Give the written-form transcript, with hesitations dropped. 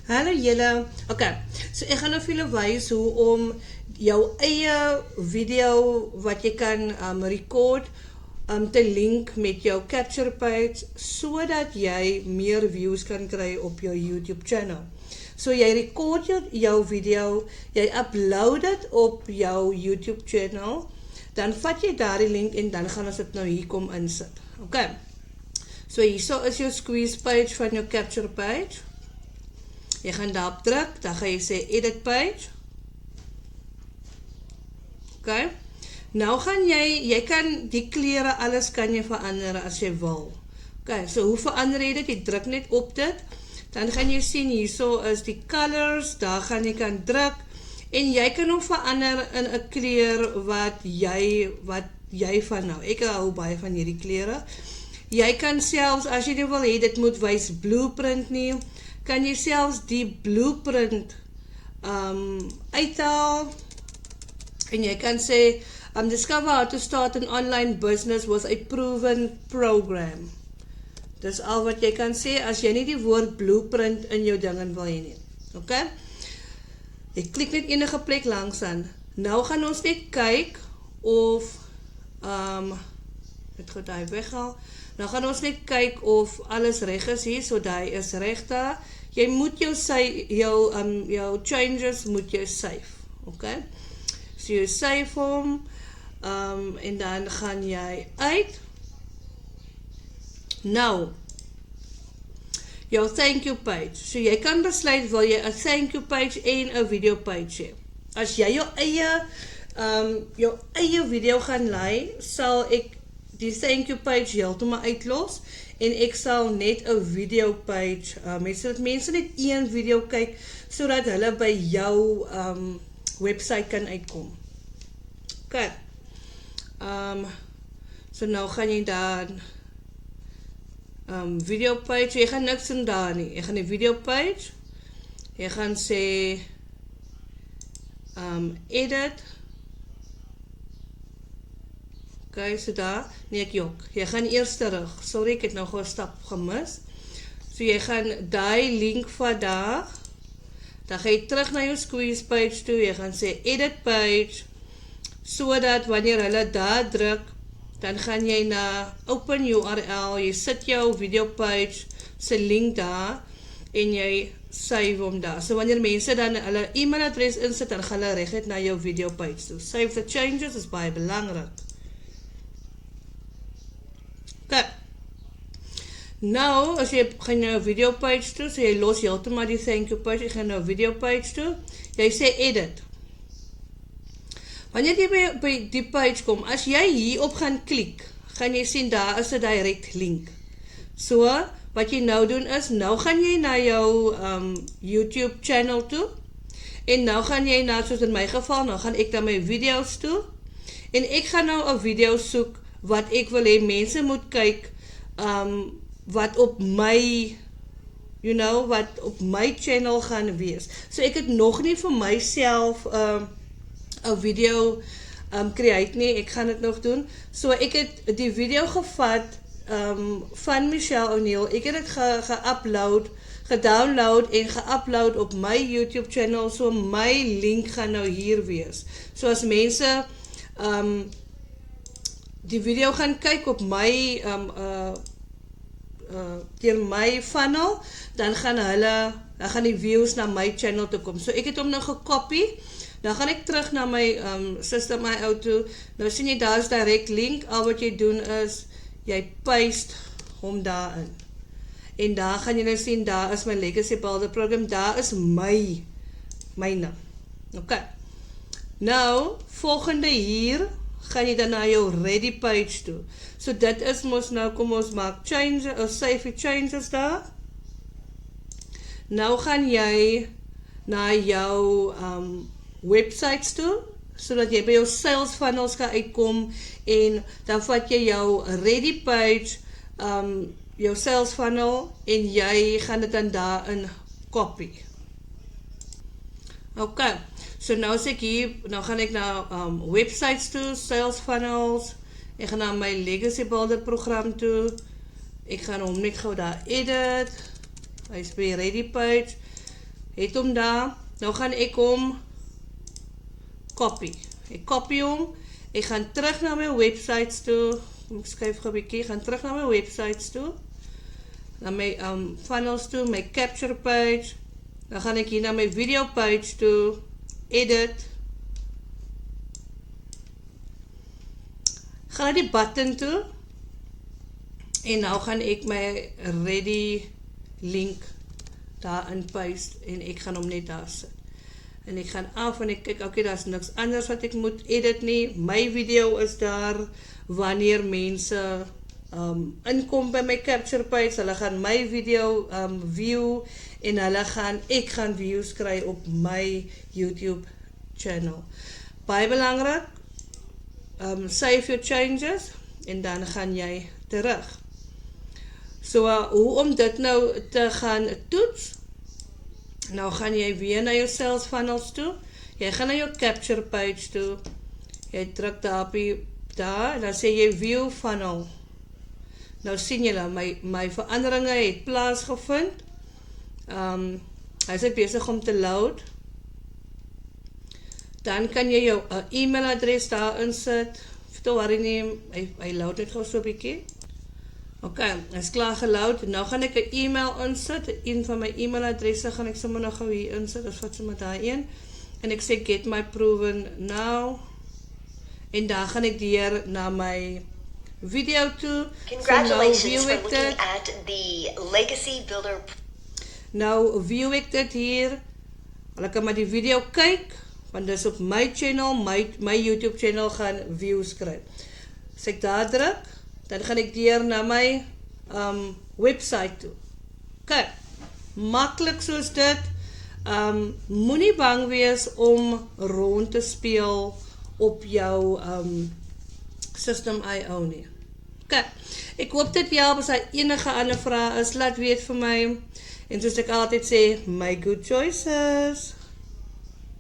Hallo julle. Okay. So ek gaan nou vir julle wys hoe om jou eie video wat jy kan record te link met jou capture page sodat jy meer views kan kry op jou YouTube channel. So jy record jou video, jy upload dit op jou YouTube channel, dan vat jy daardie link en dan gaan ons dit nou hier kom insit. Okay. So hierso is jou squeeze page van jou capture page. Jy gaan daarop druk, dan gaan jy sê edit page. Okay. Nou gaan jy kan die kleure, alles kan jy verander as jy wil. Okay, so hoe verander jy dit? Jy druk net op dit. Dan gaan jy sien hierso is die colors, daar gaan jy kan druk en jy kan hom verander in 'n kleur wat jy van nou. Ek hou baie van hierdie kleure. Jy kan selfs as jy wil hê dit moet wys blueprint nie, kan jy selfs die blueprint uithaal en jy kan sê discover how to start an online business was a proven program. Dis al wat jy kan sê as jy nie die woord blueprint in jou ding wil hê nie. Okay? Jy klik net enige plek langs aan. Nou gaan ons net kyk of dit goed hy weghaal. Nou gaan ons net kyk of alles reg is hier, so daai is reg daar. Jy moet jou changes moet jy save, okay? So jy save hom, en dan gaan jy uit. Nou, jou thank you page. So jy kan besluit, wil jy 'n thank you page en 'n video page hê. As jy jou eie video gaan lei, sal ek die thank you page heeltemal uitlos en ek sal net 'n video page sodat mense net een video kyk sodat hulle by jou website kan uitkom. Okay. So nou gaan jy dan video page, jy gaan niks doen daar nie. Jy gaan die video page, jy gaan sê edit. Okay, so daar, nee ek jok, jy gaan eers terug, sorry ek het nog 'n stap gemis, so jy gaan die link van daar, dan ga jy terug na jou squeeze page toe, jy gaan sê edit page, so dat wanneer hulle daar druk, dan gaan jy na open URL, jy sit jou video page, se link daar, en jy save hom daar, so wanneer mense dan hulle e-mailadres insit, dan gaan hulle reguit na jou video page toe, save the changes is baie belangrik. Okay. Nou, as jy gaan nou video page toe, so jy los heeltemal die thank you page, jy gaan nou video page toe, jy sê edit. Wanneer jy by die page kom, as jy hierop gaan klik, gaan jy sien daar is 'n direct link. So, wat jy nou doen is, nou gaan jy na jou YouTube channel toe, en nou gaan jy na, soos in my geval, nou gaan ek na my video's toe, en ek gaan nou 'n video soek, wat ek wil hê mense moet kyk, wat op my, wat op my channel gaan wees. So ek het nog nie vir myself 'n video create nie, ek gaan dit nog doen. So ek het die video gevat van Michelle O'Neil, ek het dit gedownload en geupload op my YouTube channel, so my link gaan nou hier wees. So as mense die video gaan kyk op my deur my funnel, dan gaan die views na my channel toe kom. So ek het hom nou gekopie, dan gaan ek terug na my System IO toe. Nou sien jy daar is direct link, al wat jy doen is jy paste hom daarin. En daar gaan jy nou sien, daar is my Legacy Builder program, daar is myne. Okay. Nou, volgende hier gaan jy dan na jou ready page toe. So dit is mos nou, kom ons maak changes, of save changes daar. Nou gaan jy na jou websites toe, sodat jy by jou sales funnels kan uitkom, en dan vat jy jou ready page, jou sales funnel, en jy gaan dit dan daarin copy. Okay. So nou as ek hier, nou gaan ek na websites toe, sales funnels, ek gaan na my Legacy Builder program toe, ek gaan hom net gou daar edit, hy is by ready page, Het hom daar. Nou gaan ek hom copy. Ek copy hom. Ek gaan terug na my websites toe. Ek skryf gou 'n bietjie. Ek gaan terug na my websites toe. Na my funnels toe, my capture page. Dan gaan ek hier na my video page toe. Edit. Gaan na die button toe. En nou gaan ek my ready link daarin paste en ek gaan hom net daar sit. En ek gaan af en ek kyk, okay, daar's niks anders wat ek moet edit nie. My video is daar wanneer mense inkom by my capture page, hulle gaan my video view en ek gaan views kry op my YouTube channel. Baie belangrik, save your changes en dan gaan jy terug. So, hoe om dit nou te gaan toets? Nou gaan jy weer na jou sales funnels toe. Jy gaan na jou capture page toe. Jy druk daar en dan sê jy view funnel. Nou sien julle, my veranderinge het plaasgevind. Hy is besig om te load. Dan kan jy jou e-mailadres daar insit. Don't worry nie, hy load net gou so 'n bietjie. Ok, hy is klaar geload. Nou gaan ek 'n e-mail insit. Een van my e-mailadresse gaan ek sommer nog gou hier insit. Dis wat sommer daai een. En ek sê get my proven now. En dan gaan ek deur na my video toe. Congratulations for looking at the Legacy Builder. Nou view ek dit hier. Hulle kan maar die video kyk, want dis op my channel, my YouTube channel gaan views kry. As ek daar druk, dan gaan ek deur na my website toe. Kyk, maklik soos dit. Moenie bang wees om rond te speel op jou System.io nie. Kyk, ek hoop dit help. As daar enige ander vrae is, laat weet vir my. En soos ek altyd sê, my good choices.